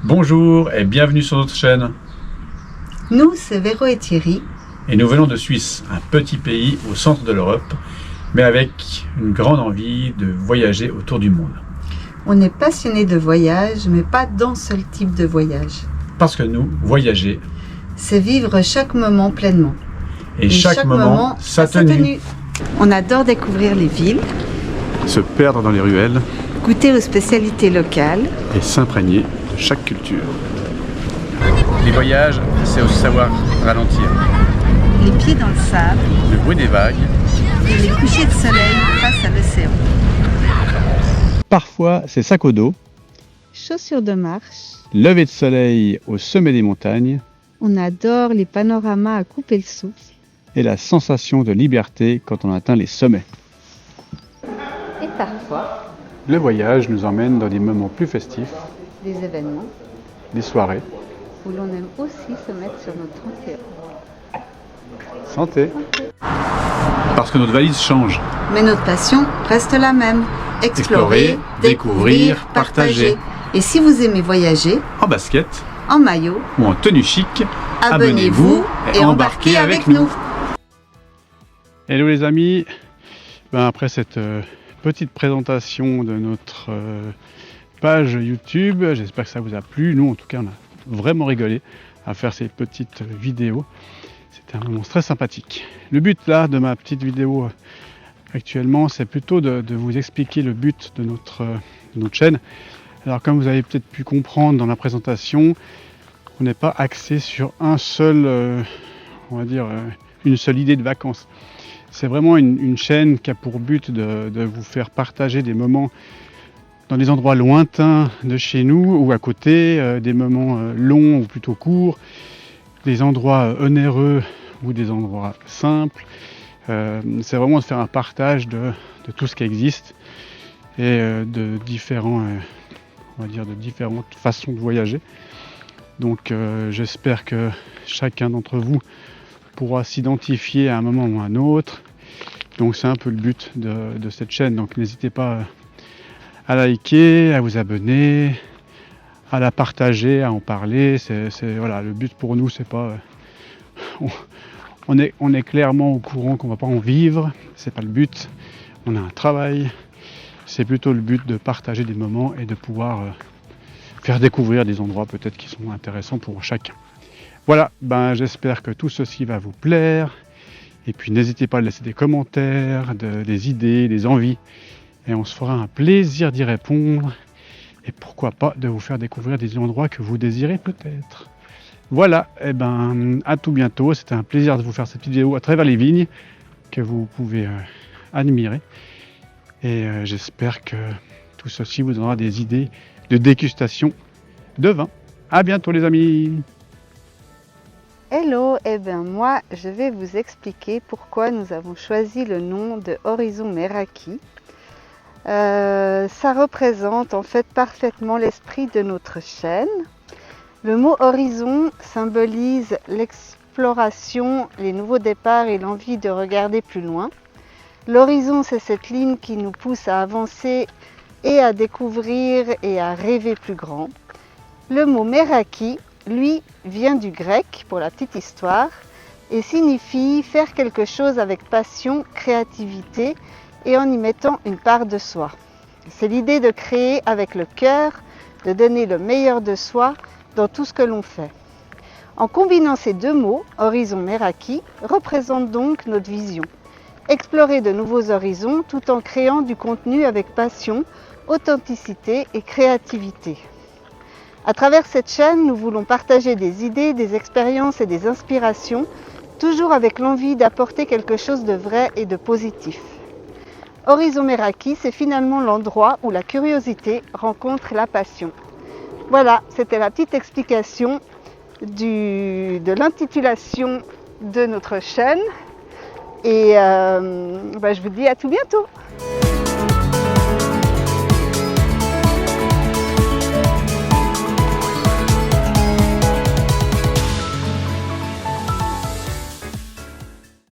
Bonjour et bienvenue sur notre chaîne. Nous, c'est Véro et Thierry. Et nous venons de Suisse, un petit pays au centre de l'Europe, mais avec une grande envie de voyager autour du monde. On est passionnés de voyage, mais pas d'un seul type de voyage. Parce que nous, voyager, c'est vivre chaque moment pleinement. Et chaque moment, sa tenue. On adore découvrir les villes, Se perdre dans les ruelles goûter aux spécialités locales. et s'imprégner de chaque culture. Les voyages, c'est aussi savoir ralentir. Les pieds dans le sable Le bruit des vagues. et les couchers de soleil face à l'océan. Parfois, c'est sac au dos, Chaussures de marche. lever de soleil au sommet des montagnes On adore les panoramas à couper le souffle. et la sensation de liberté quand on atteint les sommets. Et parfois, Le voyage nous emmène dans des moments plus festifs, des événements des soirées. où l'on aime aussi se mettre sur notre 31. Santé. Parce que notre valise change. Mais notre passion reste la même. Explorer, découvrir, partager. Et si vous aimez voyager, En basket en maillot, ou en tenue chic, abonnez-vous et embarquez avec nous. Hello les amis. Après cette petite présentation de notre page YouTube, j'espère que ça vous a plu. Nous en tout cas on a vraiment rigolé à faire ces petites vidéos. C'était un moment très sympathique. Le but là de ma petite vidéo actuellement, c'est plutôt de vous expliquer le but de notre chaîne. Alors comme vous avez peut-être pu comprendre dans la présentation, on n'est pas axé sur un seul, une seule idée de vacances. C'est vraiment une chaîne qui a pour but de vous faire partager des moments dans des endroits lointains de chez nous ou à côté, des moments longs ou plutôt courts, des endroits onéreux ou des endroits simples. C'est vraiment de faire un partage de tout ce qui existe et de différentes façons de voyager. Donc j'espère que chacun d'entre vous pourra s'identifier à un moment ou à un autre. Donc c'est un peu le but de cette chaîne. Donc n'hésitez pas à liker, à vous abonner, à la partager, à en parler. Voilà, le but pour nous, c'est pas... On est clairement au courant qu'on ne va pas en vivre, c'est pas le but. On a un travail, c'est plutôt le but de partager des moments et de pouvoir faire découvrir des endroits peut-être qui sont intéressants pour chacun. Voilà, j'espère que tout ceci va vous plaire. Et puis n'hésitez pas à laisser des commentaires, des idées, des envies. Et on se fera un plaisir d'y répondre. Et pourquoi pas de vous faire découvrir des endroits que vous désirez peut-être. Voilà, à tout bientôt. C'était un plaisir de vous faire cette petite vidéo à travers les vignes que vous pouvez admirer. Et j'espère que tout ceci vous donnera des idées de dégustation de vin. À bientôt les amis. Hello, moi je vais vous expliquer pourquoi nous avons choisi le nom de Horizon Meraki. Ça représente en fait parfaitement l'esprit de notre chaîne. Le mot horizon symbolise l'exploration, les nouveaux départs et l'envie de regarder plus loin. L'horizon, c'est cette ligne qui nous pousse à avancer et à découvrir et à rêver plus grand. Le mot Meraki, lui, vient du grec, pour la petite histoire, et signifie faire quelque chose avec passion, créativité et en y mettant une part de soi. C'est l'idée de créer avec le cœur, de donner le meilleur de soi dans tout ce que l'on fait. En combinant ces deux mots, Horizon Meraki représente donc notre vision. Explorer de nouveaux horizons tout en créant du contenu avec passion, authenticité et créativité. À travers cette chaîne, nous voulons partager des idées, des expériences et des inspirations, toujours avec l'envie d'apporter quelque chose de vrai et de positif. Horizon Meraki, c'est finalement l'endroit où la curiosité rencontre la passion. Voilà, c'était la petite explication de l'intitulation de notre chaîne. Et je vous dis à tout bientôt.